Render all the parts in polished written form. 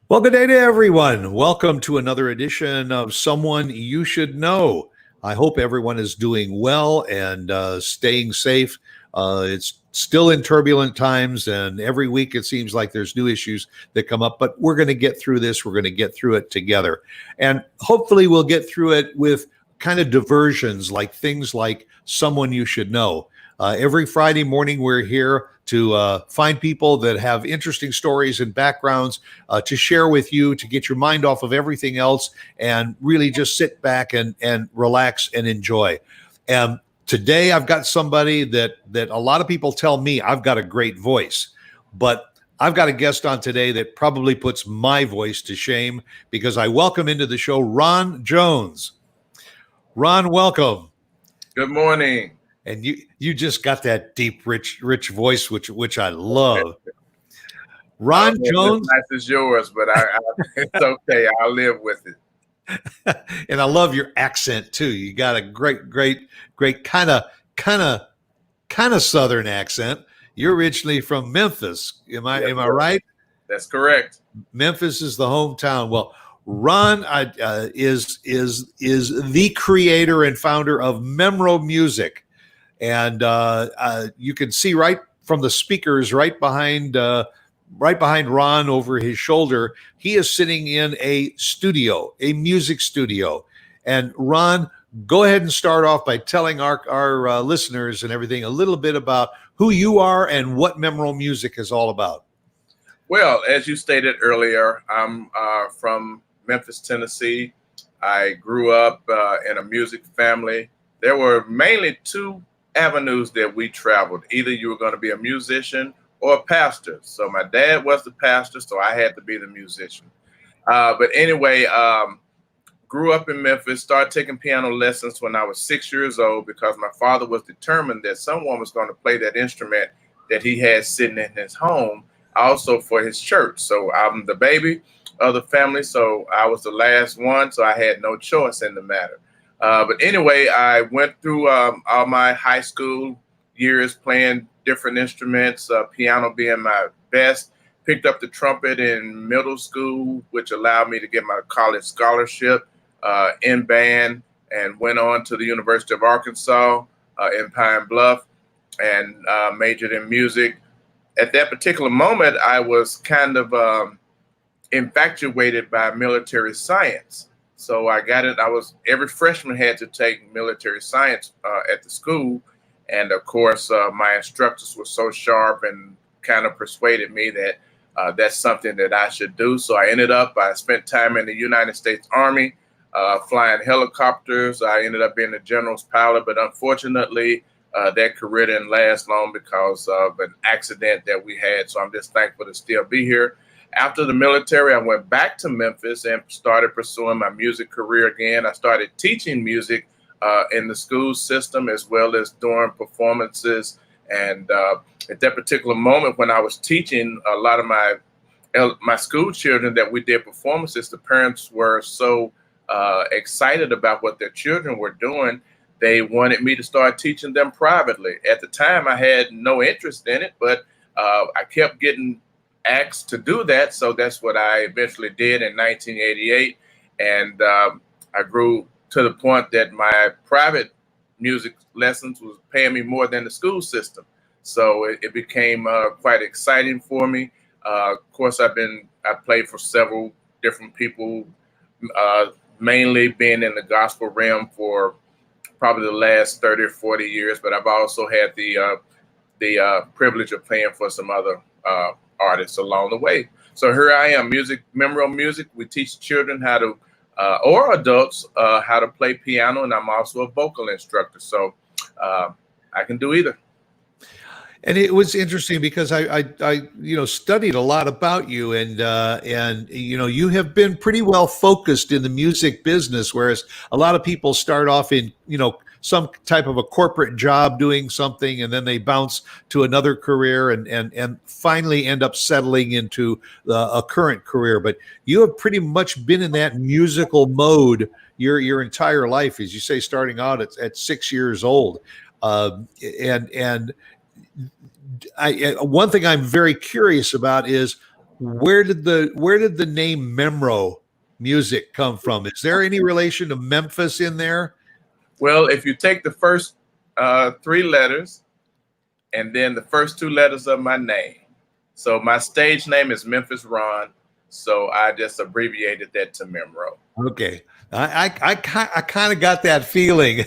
Well, good day to everyone. Welcome to another edition of Someone You Should Know. I hope everyone is doing well and staying safe. It's still in turbulent times, and every week it seems like there's new issues that come up, but we're going to get through this. We're going to get through it together. And hopefully, we'll get through it with kind of diversions like things like Someone You Should Know. Every Friday morning, we're here to find people that have interesting stories and backgrounds to share with you, to get your mind off of everything else and really just sit back and relax and enjoy. And today I've got somebody that a lot of people tell me I've got a great voice, but I've got a guest on today that probably puts my voice to shame because I welcome into the show Ron Jones. Ron, welcome. Good morning. And you just got that deep, rich voice, which I love. Ron Jones, as nice as yours, but it's okay. I'll live with it. And I love your accent too. You got a great kind of Southern accent. You're originally from Memphis. Am I right? That's correct. Memphis is the hometown. Well, Ron is the creator and founder of Memro Music. And you can see right from the speakers right behind Ron over his shoulder, he is sitting in a studio, a music studio. And Ron, go ahead and start off by telling our listeners and everything a little bit about who you are and what Memro Music is all about. Well, as you stated earlier, I'm from Memphis, Tennessee. I grew up in a music family. There were mainly two avenues that we traveled. Either you were going to be a musician or a pastor. So my dad was the pastor, so I had to be the musician. But anyway, grew up in Memphis, started taking piano lessons when I was 6 years old because my father was determined that someone was going to play that instrument that he had sitting in his home, also for his church. So I'm the baby of the family, so I was the last one, so I had no choice in the matter. But anyway, I went through all my high school years playing different instruments, piano being my best. Picked up the trumpet in middle school, which allowed me to get my college scholarship in band, and went on to the University of Arkansas in Pine Bluff and majored in music. At that particular moment, I was kind of infatuated by military science. So I got it. Every freshman had to take military science at the school. And of course, my instructors were so sharp and kind of persuaded me that that's something that I should do. So I spent time in the United States Army, flying helicopters. I ended up being a general's pilot, but unfortunately, that career didn't last long because of an accident that we had. So I'm just thankful to still be here. After the military, I went back to Memphis and started pursuing my music career again. I started teaching music in the school system as well as doing performances. And at that particular moment when I was teaching a lot of my school children that we did performances, the parents were so excited about what their children were doing. They wanted me to start teaching them privately. At the time, I had no interest in it, but I kept getting asked to do that. So that's what I eventually did in 1988. And I grew to the point that my private music lessons was paying me more than the school system. So it became quite exciting for me. Of course, I played for several different people, mainly being in the gospel realm for probably the last 30 or 40 years. But I've also had the privilege of playing for some other artists along the way. So here I am, Memro Music. We teach children how to, or adults, how to play piano, and I'm also a vocal instructor. So I can do either. And it was interesting because I studied a lot about you, and you have been pretty well focused in the music business, whereas a lot of people start off in some type of a corporate job doing something, and then they bounce to another career and finally end up settling into a current career. But you have pretty much been in that musical mode your entire life, as you say, starting out at 6 years old, and one thing I'm very curious about is where did the name Memro Music come from? Is there any relation to Memphis in there? Well, if you take the first three letters and then the first two letters of my name. So my stage name is Memphis Ron. So I just abbreviated that to Memro. Okay. I kind of got that feeling.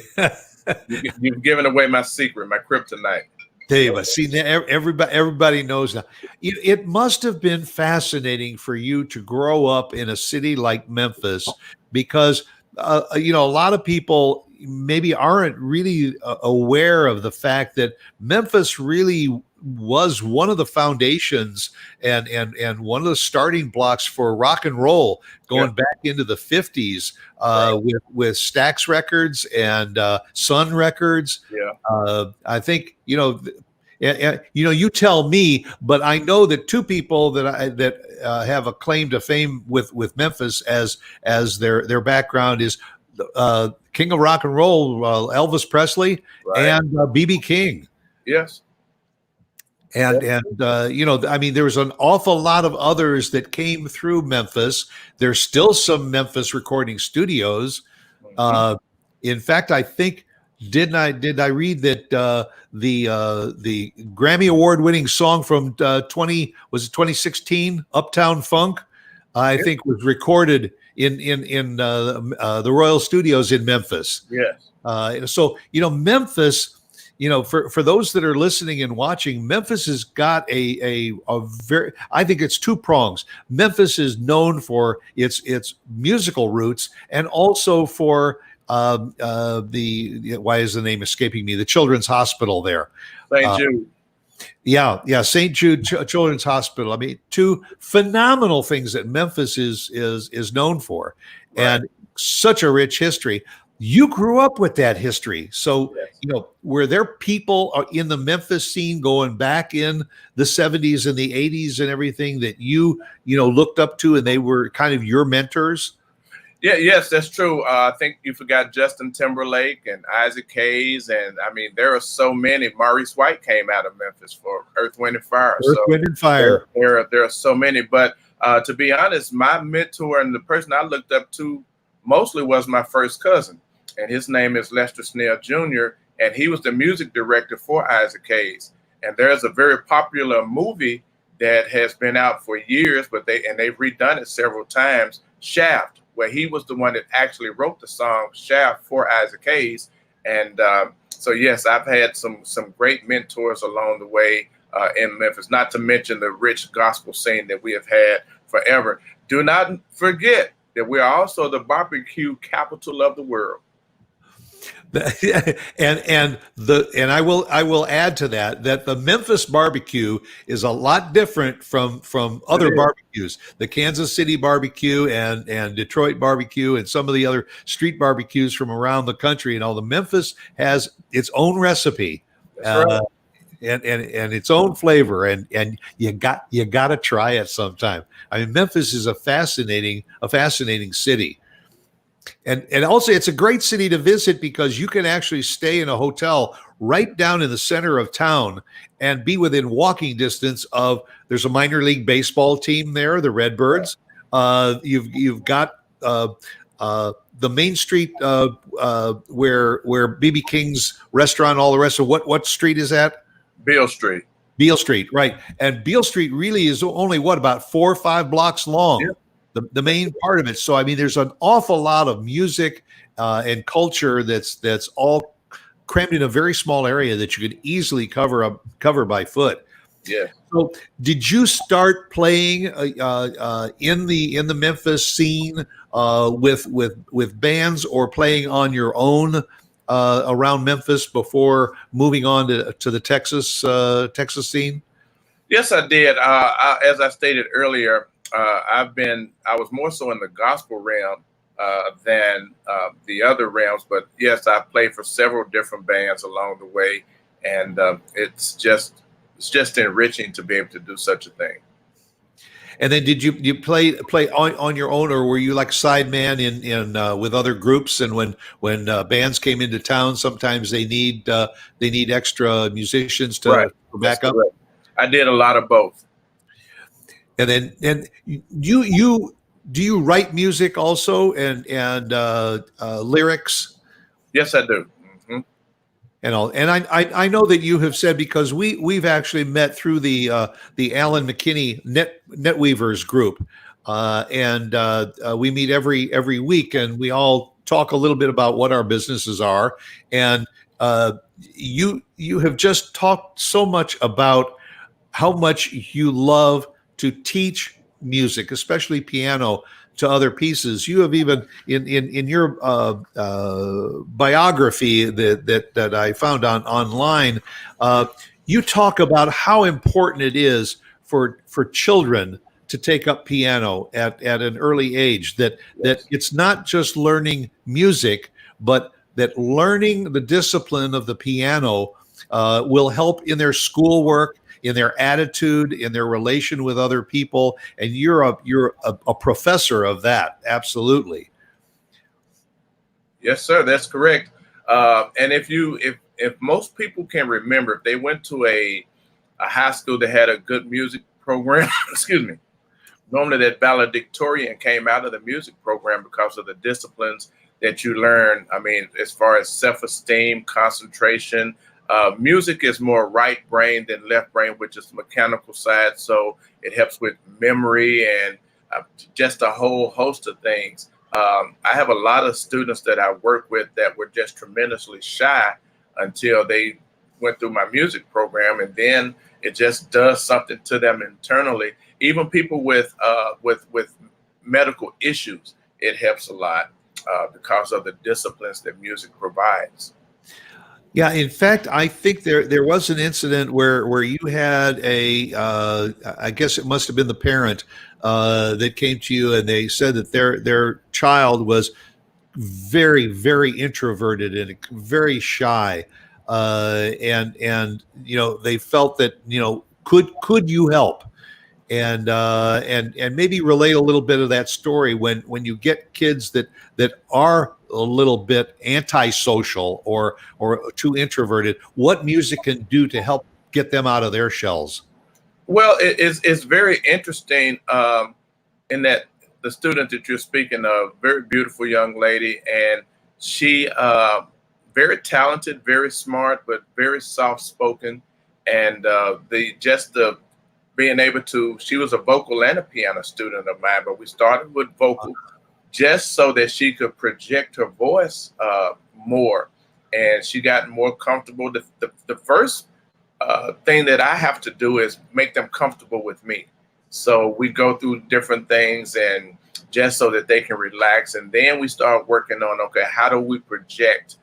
You've given away my secret, my kryptonite. Dave, see, everybody knows now. It must have been fascinating for you to grow up in a city like Memphis, because a lot of people maybe aren't really aware of the fact that Memphis really was one of the foundations and one of the starting blocks for rock and roll going back into the 50s with Stax Records and Sun Records. I think you tell me, but I know that two people that have a claim to fame with Memphis as their background is King of Rock and Roll, Elvis Presley, and B.B. King. Yes. And I mean, there was an awful lot of others that came through Memphis. There's still some Memphis recording studios. In fact, I think did I read that the Grammy Award winning song from 2016, Uptown Funk, I think was recorded in the Royal Studios in Memphis. Yes. So Memphis. For those that are listening and watching, Memphis has got a very, I think it's two prongs. Memphis is known for its musical roots, and also for why is the name escaping me? The Children's Hospital there. St. Jude. Yeah, St. Jude Children's Hospital. I mean, two phenomenal things that Memphis is known for, and such a rich history. You grew up with that history. So, were there people in the Memphis scene going back in the 70s and the 80s and everything that you looked up to, and they were kind of your mentors? Yeah, yes, that's true. I think you forgot Justin Timberlake and Isaac Hayes. And I mean, there are so many. Maurice White came out of Memphis for Earth, Wind, and Fire. Wind, and Fire. There are so many. But to be honest, my mentor and the person I looked up to mostly was my first cousin. And his name is Lester Snell Jr., and he was the music director for Isaac Hayes. And there's a very popular movie that has been out for years, but they've redone it several times, Shaft, where he was the one that actually wrote the song Shaft for Isaac Hayes. And so, yes, I've had some great mentors along the way in Memphis, not to mention the rich gospel scene that we have had forever. Do not forget that we are also the barbecue capital of the world. and I will add to that the Memphis barbecue is a lot different from other barbecues. The Kansas City barbecue and Detroit barbecue and some of the other street barbecues from around the country and all. The Memphis has its own recipe. And its own flavor, and you got to try it sometime. I mean, Memphis is a fascinating city. And also, it's a great city to visit because you can actually stay in a hotel right down in the center of town and be within walking distance of. There's a minor league baseball team there, the Redbirds. You've got the Main Street where B.B. King's restaurant, all the rest of what street is that? Beale Street. Beale Street, right? And Beale Street really is only about 4 or 5 blocks long. Yeah. The main part of it. So I mean, there's an awful lot of music and culture that's all crammed in a very small area that you could easily cover by foot. Yeah. So did you start playing in the Memphis scene with bands, or playing on your own around Memphis before moving on to the Texas scene? Yes, I did. As I stated earlier, I was more so in the gospel realm than the other realms, but yes, I played for several different bands along the way, and it's just enriching to be able to do such a thing. And then did you play on your own, or were you like sideman in with other groups? And when bands came into town, sometimes they need extra musicians to back up. Correct. I did a lot of both. And you do you write music also and lyrics Yes, I do. Hmm. and all? And I know that you have said, because we've actually met through the Alan McKinney NetWeavers group, and we meet every week, and we all talk a little bit about what our businesses are. And you have just talked so much about how much you love to teach music, especially piano, to other pieces. You have even in your biography that I found online, you talk about how important it is for children to take up piano at an early age. That it's not just learning music, but that learning the discipline of the piano will help in their schoolwork, in their attitude, in their relation with other people. And you're a professor of that. Absolutely. Yes, sir. That's correct. And if most people can remember, if they went to a high school that had a good music program, excuse me, normally that valedictorian came out of the music program because of the disciplines that you learn. I mean, as far as self-esteem, concentration, music is more right brain than left brain, which is the mechanical side. So it helps with memory and just a whole host of things. I have a lot of students that I work with that were just tremendously shy until they went through my music program, and then it just does something to them internally. Even people with medical issues, it helps a lot because of the disciplines that music provides. Yeah, in fact, I think there was an incident where you had I guess it must have been the parent that came to you, and they said that their child was very introverted and very shy, and they felt that, could you help? And maybe relate a little bit of that story when you get kids that are a little bit antisocial or too introverted, what music can do to help get them out of their shells. Well, it's very interesting in that the student that you're speaking of, very beautiful young lady, and she very talented, very smart, but very soft spoken, and the being able to, she was a vocal and a piano student of mine, but we started with vocal just so that she could project her voice more, and she got more comfortable. The first thing that I have to do is make them comfortable with me. So we go through different things, and just so that they can relax, and then we start working on, okay, how do we project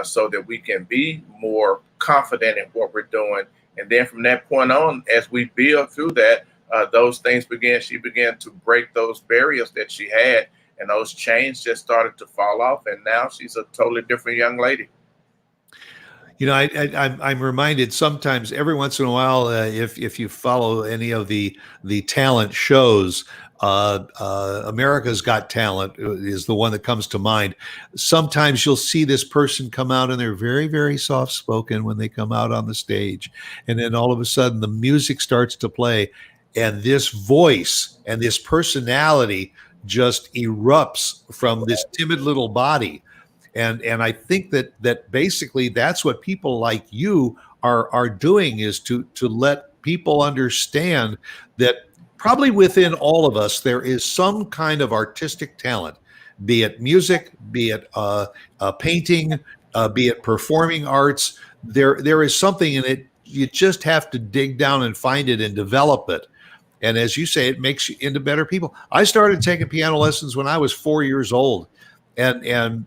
so that we can be more confident in what we're doing. And then from that point on, as we build through that, those things she began to break those barriers that she had, and those chains just started to fall off. And now she's a totally different young lady. I'm reminded sometimes, every once in a while, if you follow any of the talent shows, America's Got Talent is the one that comes to mind. Sometimes you'll see this person come out and they're very soft spoken when they come out on the stage, and then all of a sudden the music starts to play, and this voice and this personality just erupts from this timid little body. And I think that basically that's what people like you are doing, is to let people understand that probably within all of us there is some kind of artistic talent, be it music, be it painting, be it performing arts. There is something in it. You just have to dig down and find it and develop it. And as you say, it makes you into better people. I started taking piano lessons when I was 4 years old, and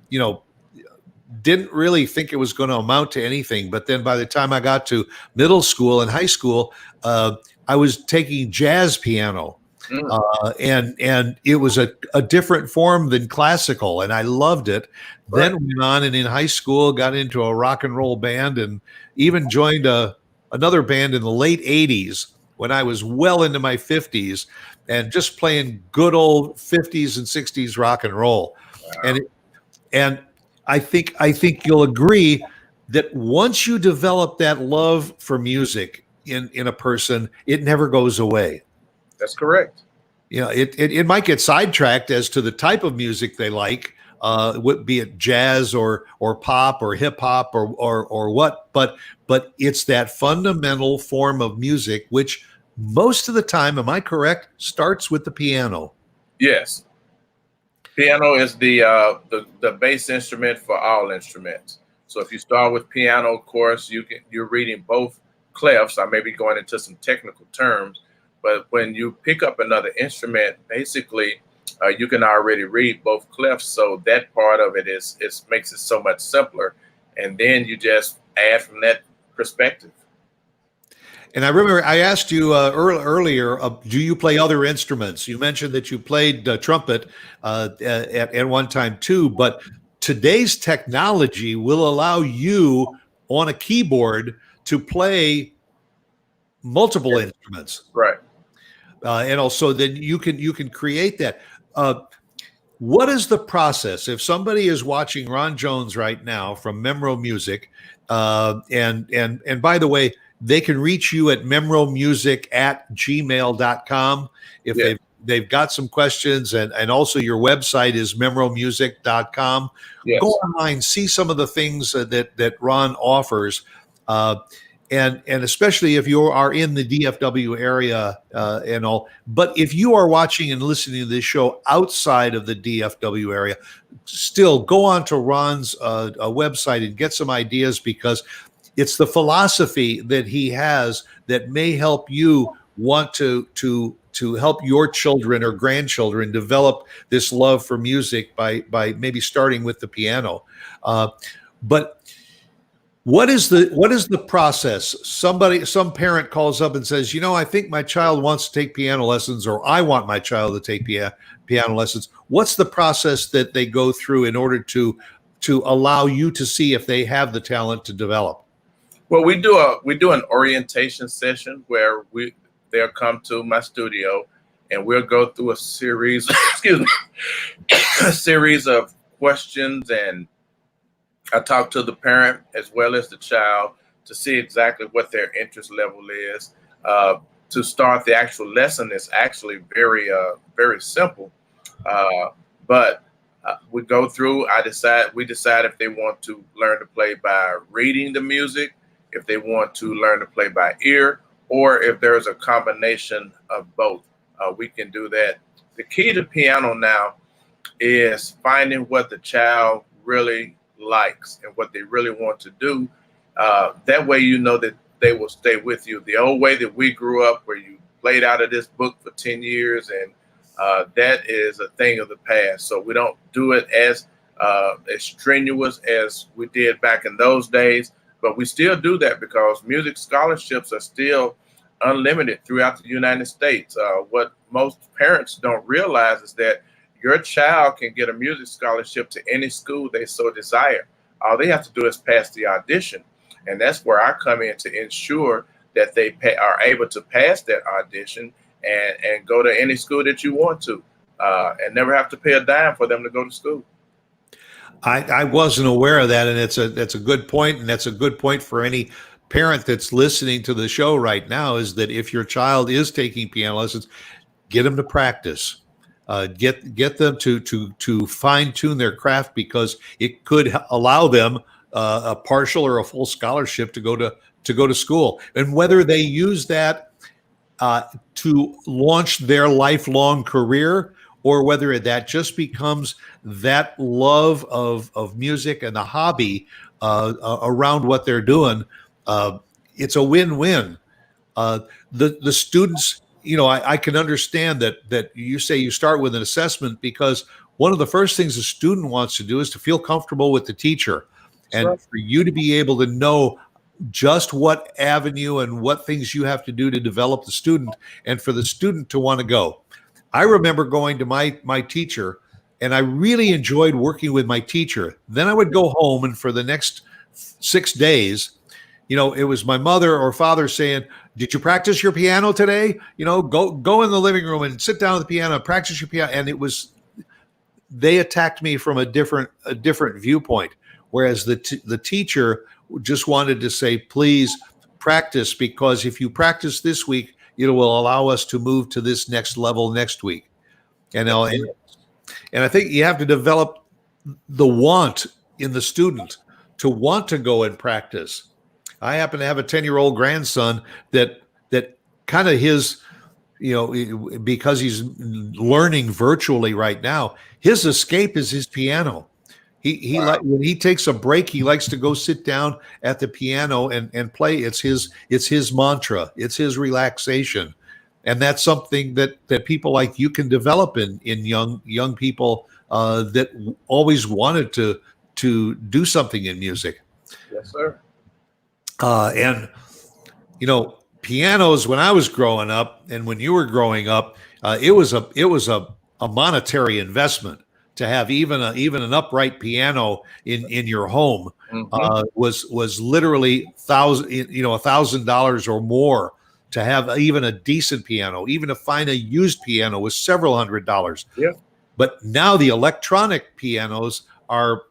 didn't really think it was going to amount to anything. But then by the time I got to middle school and high school, I was taking jazz piano, and it was a different form than classical, and I loved it. Right. Then went on, and in high school got into a rock and roll band, and even joined another band in the late 80s when I was well into my 50s, and just playing good old 50s and 60s rock and roll. Wow. And I think you'll agree that once you develop that love for music in a person, it never goes away. That's correct. It might get sidetracked as to the type of music they like, be it jazz or pop or hip hop or what, but it's that fundamental form of music which most of the time, am I correct, starts with the piano? Yes. Piano is the base instrument for all instruments. So if you start with piano, of course, you're reading both clefs. I may be going into some technical terms, but when you pick up another instrument, basically, you can already read both clefs. So that part of it makes it so much simpler, and then you just add from that perspective. And I remember I asked you earlier, do you play other instruments? You mentioned that you played trumpet at one time too, but today's technology will allow you on a keyboard to play multiple instruments. Right. And also then you can create that. What is the process if somebody is watching Ron Jones right now from Memro Music? And by the way, they can reach you at memromusic@gmail.com if they've got some questions, and also your website is memromusic.com. Yes. Go online, see some of the things that Ron offers. And especially if you are in the DFW area and all. But if you are watching and listening to this show outside of the DFW area, still go on to Ron's website and get some ideas, because it's the philosophy that he has that may help you want to help your children or grandchildren develop this love for music by maybe starting with the piano. But what is the process? Some parent calls up and says, I think my child wants to take piano lessons, or I want my child to take piano lessons. What's the process that they go through in order to allow you to see if they have the talent to develop? Well, we do an orientation session where they'll come to my studio and we'll go through a series, a series of questions, and I talk to the parent as well as the child to see exactly what their interest level is. To start the actual lesson is actually very simple, but we go through. We decide if they want to learn to play by reading the music, if they want to learn to play by ear, or if there's a combination of both. We can do that. The key to piano now is finding what the child really likes and what they really want to do. That way that they will stay with you. The old way that we grew up, where you played out of this book for 10 years, and that is a thing of the past. So we don't do it as strenuous as we did back in those days, but we still do that because music scholarships are still unlimited throughout the United States. What most parents don't realize is that your child can get a music scholarship to any school they so desire. All they have to do is pass the audition. And that's where I come in to ensure that they are able to pass that audition and go to any school that you want to, and never have to pay a dime for them to go to school. I wasn't aware of that, and that's a good point, and that's a good point for any parent that's listening to the show right now, is that if your child is taking piano lessons, get them to practice. Get them to fine tune their craft, because it could allow them a partial or a full scholarship to go to school. And whether they use that to launch their lifelong career, or whether that just becomes that love of music and the hobby around what they're doing, it's a win-win. The students. I can understand that you say you start with an assessment, because one of the first things a student wants to do is to feel comfortable with the teacher. And right. For you to be able to know just what avenue and what things you have to do to develop the student, and for the student to want to go. I remember going to my teacher, and I really enjoyed working with my teacher. Then I would go home, and for the next 6 days, it was my mother or father saying, "Did you practice your piano today? Go in the living room and sit down at the piano and practice your piano." And they attacked me from a different viewpoint. Whereas the teacher just wanted to say, "Please practice, because if you practice this week, it will allow us to move to this next level next week. And I think you have to develop the want in the student to want to go and practice. I happen to have a 10-year-old grandson that kind of his, because he's learning virtually right now, his escape is his piano. He Wow. like when he takes a break, he likes to go sit down at the piano and play. It's his mantra. It's his relaxation. And that's something that people like you can develop in young people that always wanted to do something in music. Yes, sir. And pianos, when I was growing up and when you were growing up, it was a monetary investment to have even an upright piano in your home. Mhm. Was literally $1,000 or more to have even a decent piano. Even to find a used piano was several $100s. Yeah. But now the electronic pianos are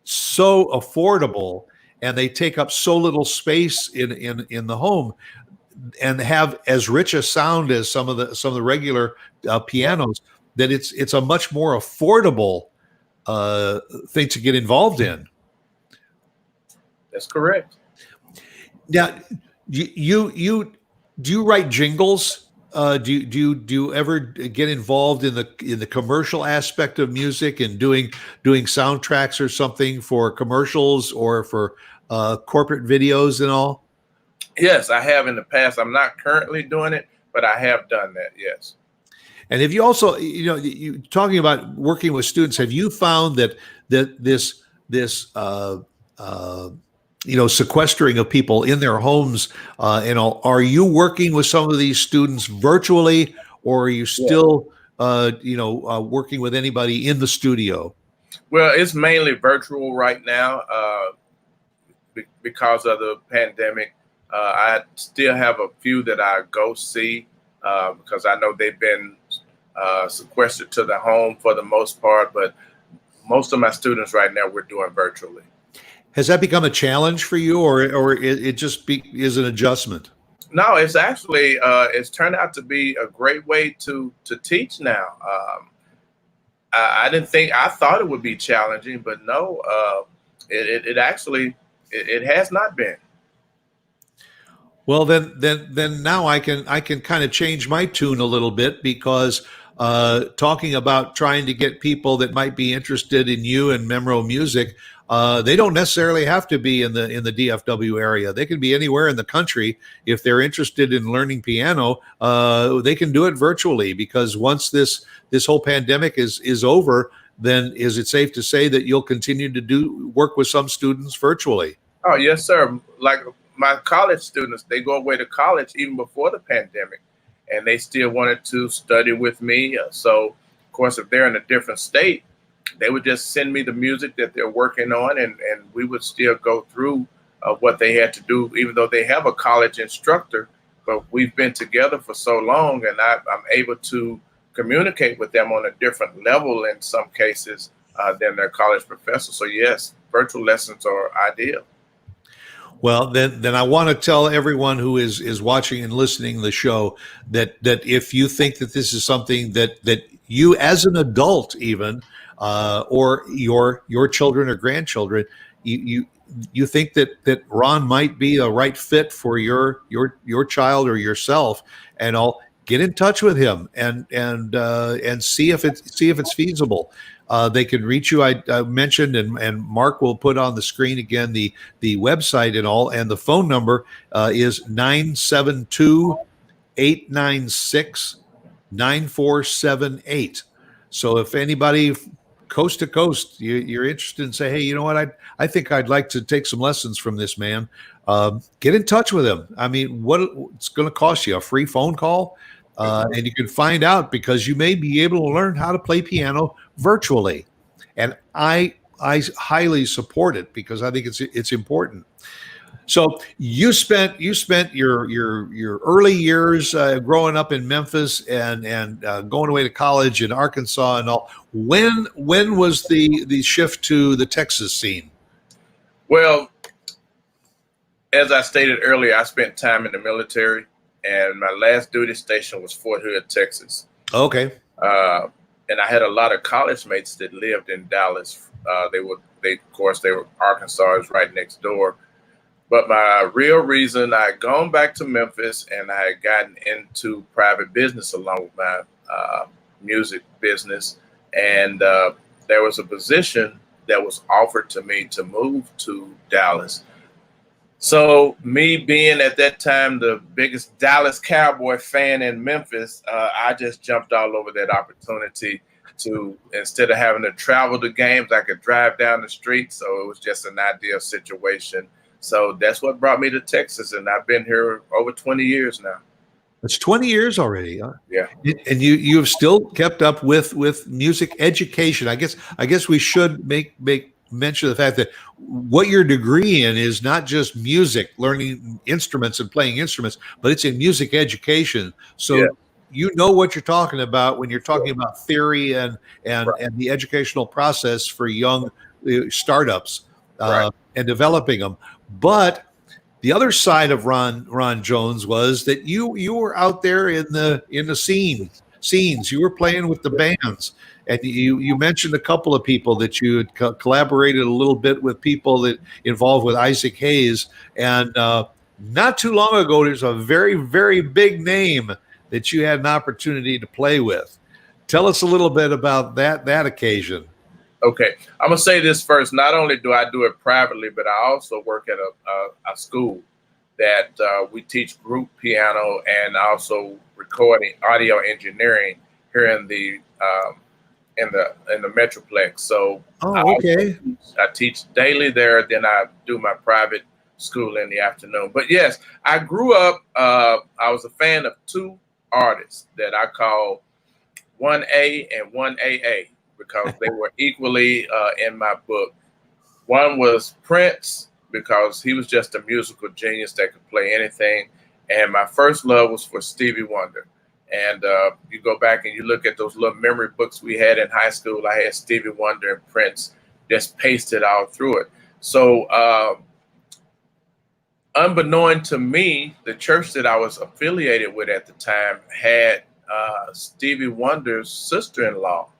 so affordable and they take up so little space in the home and have as rich a sound as some of the regular pianos, that it's a much more affordable thing to get involved in. That's correct. Now, you do you write jingles? Do you ever get involved in the commercial aspect of music and doing soundtracks or something for commercials or for corporate videos and all? Yes, I have in the past. I'm not currently doing it, but I have done that. Yes. And have you also, you talking about working with students, have you found that this sequestering of people in their homes and all, are you working with some of these students virtually, or are you still working with anybody in the studio? Well, it's mainly virtual right now because of the pandemic. I still have a few that I go see because I know they've been sequestered to the home for the most part, but most of my students right now we're doing virtually. Has that become a challenge for you, or it just is an adjustment? No, it's actually it's turned out to be a great way to teach now. I didn't think, I thought it would be challenging, but no, it actually it has not been. Well, then now I can kind of change my tune a little bit, because talking about trying to get people that might be interested in you and Memro music, they don't necessarily have to be in the DFW area. They can be anywhere in the country. If they're interested in learning piano, they can do it virtually, because once this whole pandemic is over, then is it safe to say that you'll continue to work with some students virtually? Oh, yes, sir. Like my college students, they go away to college even before the pandemic, and they still wanted to study with me. So, of course, if they're in a different state, they would just send me the music that they're working on, and we would still go through what they had to do, even though they have a college instructor. But we've been together for so long, and I'm able to communicate with them on a different level in some cases than their college professor. So, yes, virtual lessons are ideal. Well, then I want to tell everyone who is watching and listening to the show that if you think that this is something that you, as an adult even, or your children or grandchildren, you think that Ron might be the right fit for your child or yourself, and I'll get in touch with him and see if it's feasible. They can reach you. I mentioned, and Mark will put on the screen again the website and all, and the phone number is 972-896-9478. So if anybody coast to coast, you're interested and say, hey, you know what, I think I'd like to take some lessons from this man, get in touch with him. I mean, what it's going to cost you? A free phone call. And you can find out, because you may be able to learn how to play piano virtually. And I highly support it, because I think it's important. So you spent your early years growing up in Memphis and going away to college in Arkansas and all. When was the shift to the Texas scene? Well, as I stated earlier, I spent time in the military. and my last duty station was Fort Hood, Texas. Okay. And I had a lot of college mates that lived in Dallas. Of course, they were Arkansas is right next door. But my real reason I had gone back to Memphis and I had gotten into private business along with my music business. And there was a position that was offered to me to move to Dallas. So me being at that time the biggest Dallas Cowboy fan in Memphis, I just jumped all over that opportunity to, instead of having to travel to games, I could drive down the street. So it was just an ideal situation. So that's what brought me to Texas, and I've been here over 20 years now. It's 20 years already. Huh? Yeah. And you have still kept up with music education. I guess we should make mention of the fact that what your degree in is not just music, learning instruments and playing instruments, but it's in music education. So Yeah. you know what you're talking about when you're talking about theory and Right. and the educational process for young startups Right. and developing them. But the other side of Ron Jones was that you were out there in the scenes. You were playing with the bands, and you mentioned a couple of people that you had collaborated a little bit with, people that involved with Isaac Hayes. And not too long ago, there's a very, very big name that you had an opportunity to play with. Tell us a little bit about that occasion. Okay, I'm gonna say this first. Not only do I do it privately, but I also work at a school that we teach group piano and also recording, audio engineering here in the Metroplex. So Oh, okay. I teach daily there. Then I do my private school in the afternoon. But yes, I grew up. I was a fan of two artists that I call 1A and 1AA. Because they were equally in my book. One was Prince, because he was just a musical genius that could play anything. And my first love was for Stevie Wonder. And you go back and you look at those little memory books we had in high school. I had Stevie Wonder and Prince just pasted all through it. So unbeknown to me, the church that I was affiliated with at the time had Stevie Wonder's sister-in-law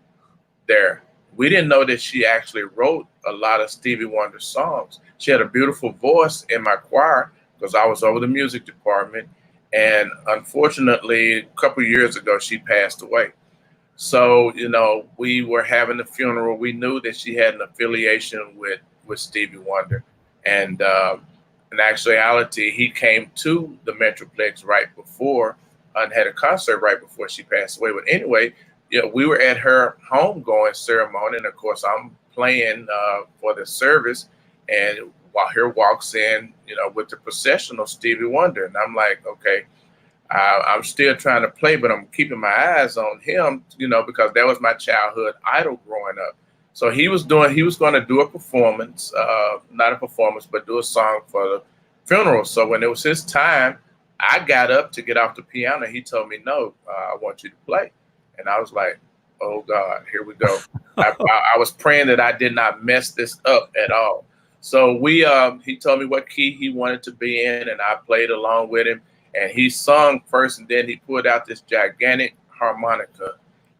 there. We didn't know that she actually wrote a lot of Stevie Wonder songs. She had a beautiful voice in my choir because I was over the music department. And unfortunately, a couple of years ago, she passed away. So, we were having a funeral. We knew that she had an affiliation with Stevie Wonder. And in actuality, he came to the Metroplex right before and had a concert right before she passed away. But anyway, we were at her homegoing ceremony, and of course, I'm playing for the service, and while here walks in, with the procession of Stevie Wonder, and I'm like, okay, I'm still trying to play, but I'm keeping my eyes on him, because that was my childhood idol growing up. So he was going to do a performance, not a performance, but do a song for the funeral. So when it was his time, I got up to get off the piano. He told me, no, I want you to play. And I was like, oh God, here we go. I was praying that I did not mess this up at all. So he told me what key he wanted to be in, and I played along with him. And he sung first, and then he pulled out this gigantic harmonica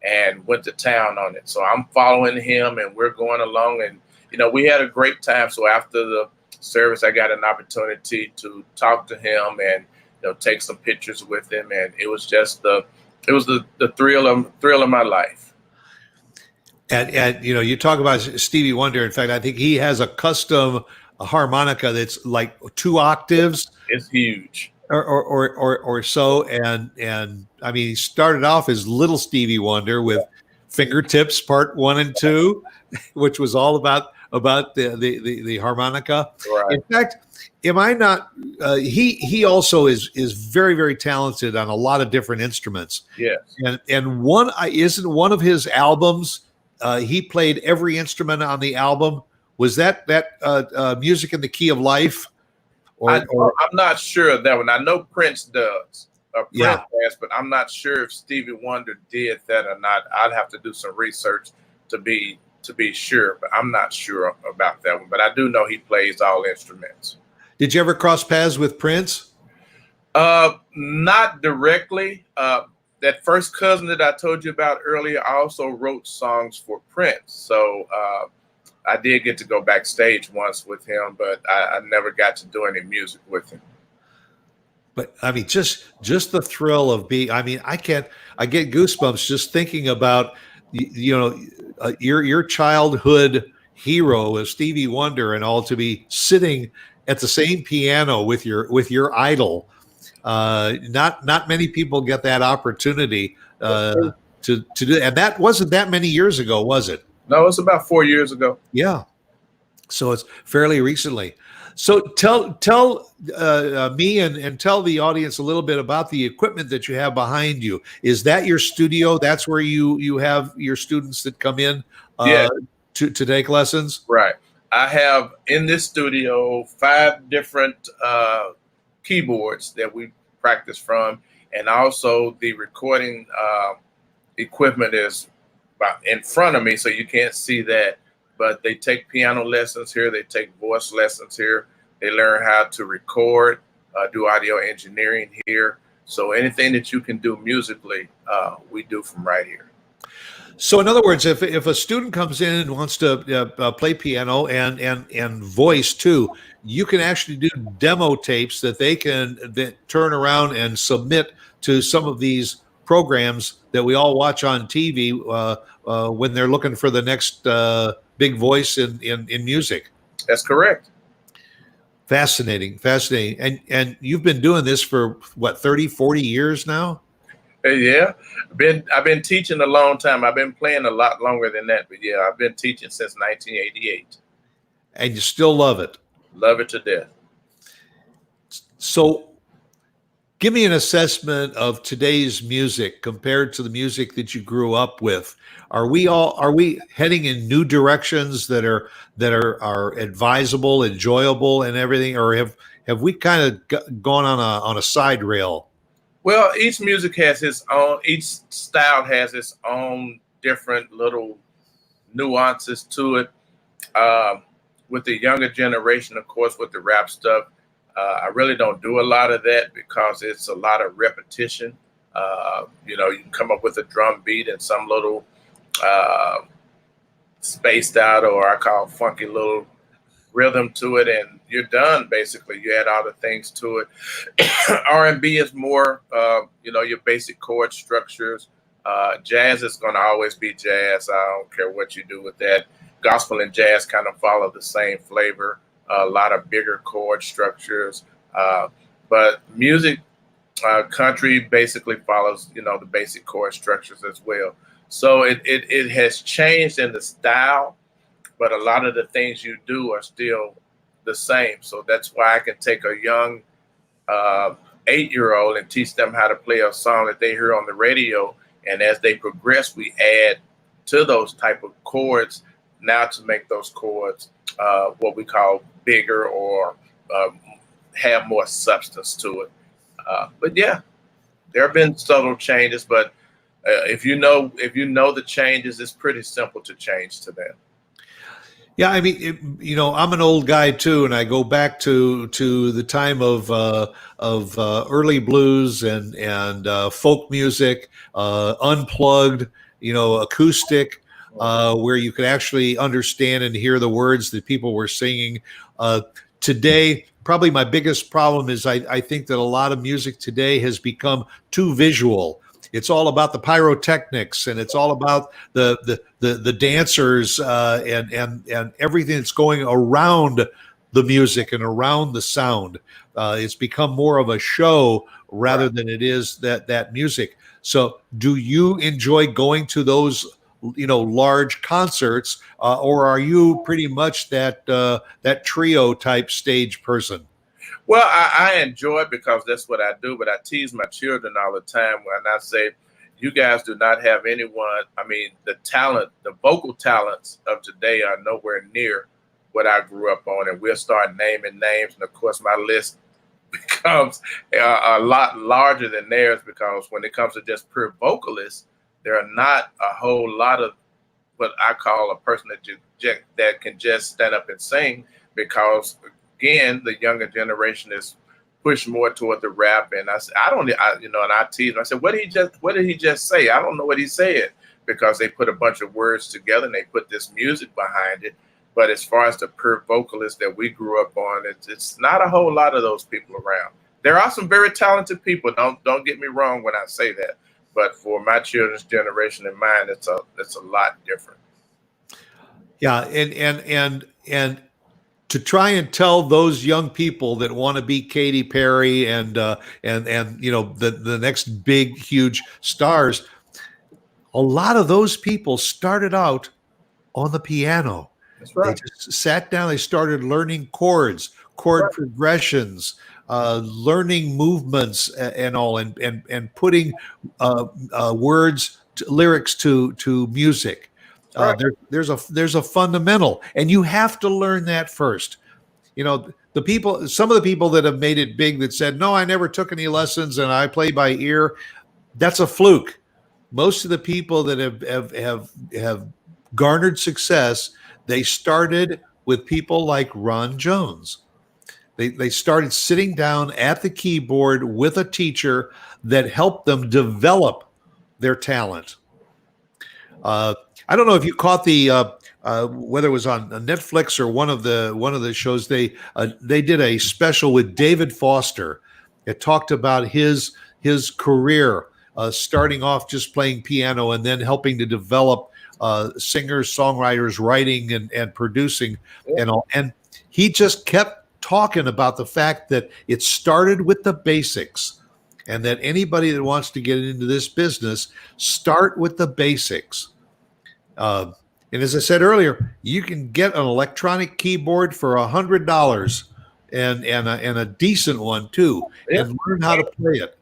and went to town on it. So I'm following him, and we're going along, and we had a great time. So after the service, I got an opportunity to talk to him and take some pictures with him, and it was just the thrill of my life. And you talk about Stevie Wonder. In fact, I think he has a custom harmonica that's like 2 octaves. It's huge. Or so. And I mean, he started off as little Stevie Wonder with Fingertips Part 1 and 2, which was all about the harmonica. Right. In fact, am I not? He also is very, very talented on a lot of different instruments. Yes. And one of his albums. He played every instrument on the album. Was that Music in the Key of Life? I'm not sure of that one. I know Prince does. Prince has, but I'm not sure if Stevie Wonder did that or not. I'd have to do some research to be sure, but I'm not sure about that one. But I do know he plays all instruments. Did you ever cross paths with Prince? Not directly. That first cousin that I told you about earlier also wrote songs for Prince. So I did get to go backstage once with him, but I never got to do any music with him. But I mean, just the thrill of being. I mean, I get goosebumps just thinking about your childhood hero is Stevie Wonder, and all to be sitting at the same piano with your idol. Not many people get that opportunity to do, and that wasn't that many years ago, was it? No, it's about 4 years ago. Yeah. So it's fairly recently. So tell me and tell the audience a little bit about the equipment that you have behind you. Is that your studio? That's where you have your students that come in Yeah, to take lessons? right. I have in this studio 5 different keyboards that we practice from, and also the recording equipment is in front of me, so you can't see that. But they take piano lessons here, they take voice lessons here, they learn how to record, do audio engineering here. So anything that you can do musically, we do from right here. So, in other words, if a student comes in and wants to play piano and voice too, you can actually do demo tapes that they can then turn around and submit to some of these programs that we all watch on TV when they're looking for the next big voice in music. That's correct. Fascinating, fascinating. And you've been doing this for what, 30, 40 years now? Yeah, I've been teaching a long time. I've been playing a lot longer than that, but yeah, I've been teaching since 1988. And you still love it. Love it to death. So give me an assessment of today's music compared to the music that you grew up with. Are we heading in new directions that are advisable, enjoyable, and everything, or have we kind of gone on a side rail? Well, each music has its own, each style has its own different little nuances to it. With the younger generation, of course, with the rap stuff, I really don't do a lot of that because it's a lot of repetition. You can come up with a drum beat and some little spaced out, or I call funky little rhythm to it, and you're done. Basically, you add all the things to it. R&B is more, your basic chord structures. Jazz is going to always be jazz. I don't care what you do with that. Gospel and jazz kind of follow the same flavor. A lot of bigger chord structures, but music, country basically follows, the basic chord structures as well. So it has changed in the style, but a lot of the things you do are still the same. So that's why I can take a young 8-year-old and teach them how to play a song that they hear on the radio. And as they progress, we add to those type of chords now to make those chords what we call bigger or have more substance to it. But yeah, there have been subtle changes, but if you know the changes, it's pretty simple to change to them. Yeah, I mean, I'm an old guy too, and I go back to the time of early blues and folk music, unplugged, acoustic, where you could actually understand and hear the words that people were singing. Today, probably my biggest problem is I think that a lot of music today has become too visual. It's all about the pyrotechnics, and it's all about the dancers and everything that's going around the music and around the sound. It's become more of a show rather than it is that music. So, do you enjoy going to those large concerts, or are you pretty much that trio type stage person? Well, I enjoy it because that's what I do, but I tease my children all the time when I say, you guys do not have anyone. I mean, the vocal talents of today are nowhere near what I grew up on. And we'll start naming names. And of course, my list becomes a lot larger than theirs, because when it comes to just pure vocalists, there are not a whole lot of what I call a person that can just stand up and sing, because again, the younger generation is pushed more toward the rap. And I said, and I teased him. I said, what did he just say? I don't know what he said, because they put a bunch of words together and they put this music behind it. But as far as the pure vocalists that we grew up on, it's not a whole lot of those people around. There are some very talented people. Don't get me wrong when I say that. But for my children's generation and mine, it's a lot different. Yeah, and to try and tell those young people that want to be Katy Perry and the next big huge stars, a lot of those people started out on the piano. That's right. They just sat down. They started learning chord progressions, learning movements, and all, and putting lyrics to music. There's a fundamental, and you have to learn that first. Some of the people that have made it big that said, no, I never took any lessons and I play by ear, that's a fluke. Most of the people that have garnered success, they started with people like Ron Jones. They started sitting down at the keyboard with a teacher that helped them develop their talent. I don't know if you caught whether it was on Netflix or one of the shows. They did a special with David Foster. It talked about his career, starting off just playing piano and then helping to develop singers, songwriters, writing and producing and all. And he just kept talking about the fact that it started with the basics, and that anybody that wants to get into this business, start with the basics. And as I said earlier, you can get an electronic keyboard for $100 and a decent one too, and learn how to play it.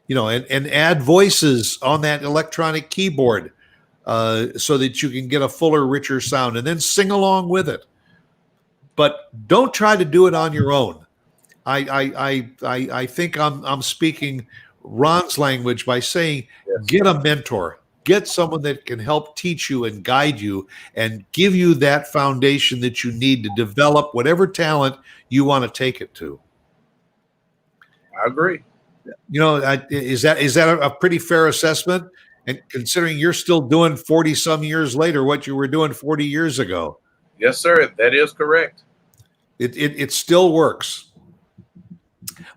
And add voices on that electronic keyboard so that you can get a fuller, richer sound, and then sing along with it. But don't try to do it on your own. I think I'm speaking Ron's language by saying, get a mentor. Get someone that can help teach you and guide you and give you that foundation that you need to develop whatever talent you want to take it to. I agree. Is that a pretty fair assessment? And considering you're still doing 40 some years later what you were doing 40 years ago. Yes, sir. That is correct. It still works.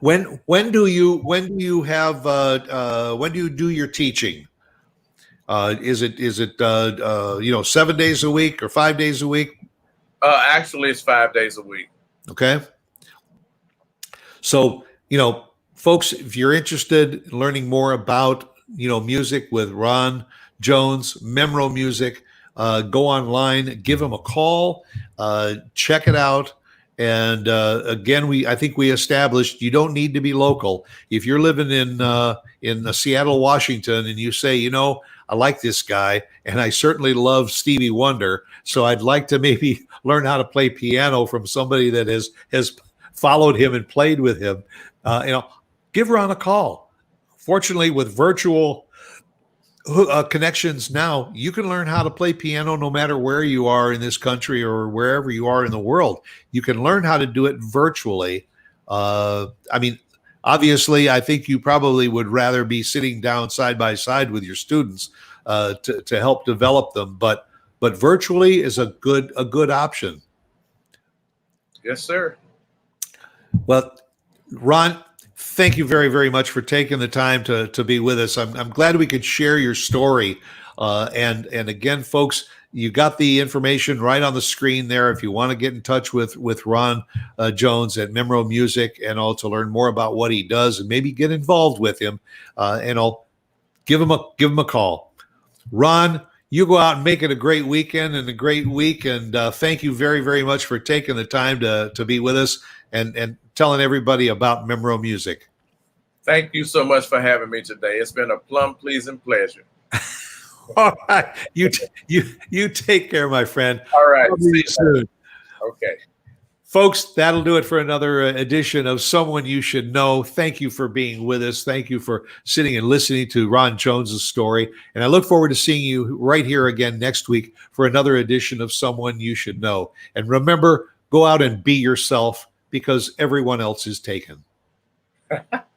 When do you do your teaching? Is it 7 days a week or 5 days a week? Actually, it's 5 days a week. Okay. So, folks, if you're interested in learning more about, music with Ron Jones, Memro Music, go online, give him a call, check it out. And again, I think we established you don't need to be local. If you're living in Seattle, Washington, and you say, I like this guy, and I certainly love Stevie Wonder, so I'd like to maybe learn how to play piano from somebody that has followed him and played with him. Give Ron a call. Fortunately, with virtual connections now, you can learn how to play piano no matter where you are in this country or wherever you are in the world. You can learn how to do it virtually. Obviously, I think you probably would rather be sitting down side by side with your students to help develop them, but virtually is a good option. Yes, sir. Well, Ron, thank you very, very much for taking the time to be with us. I'm glad we could share your story. And again, folks, you got the information right on the screen there. If you want to get in touch with Ron Jones at Memro Music and also learn more about what he does and maybe get involved with him, and I'll give him a call. Ron, you go out and make it a great weekend and a great week. And thank you very, very much for taking the time to be with us and telling everybody about Memro Music. Thank you so much for having me today. It's been a plum pleasing pleasure. All right. You take care, my friend. All right. See you soon. Okay. Folks, that'll do it for another edition of Someone You Should Know. Thank you for being with us. Thank you for sitting and listening to Ron Jones's story. And I look forward to seeing you right here again next week for another edition of Someone You Should Know. And remember, go out and be yourself because everyone else is taken.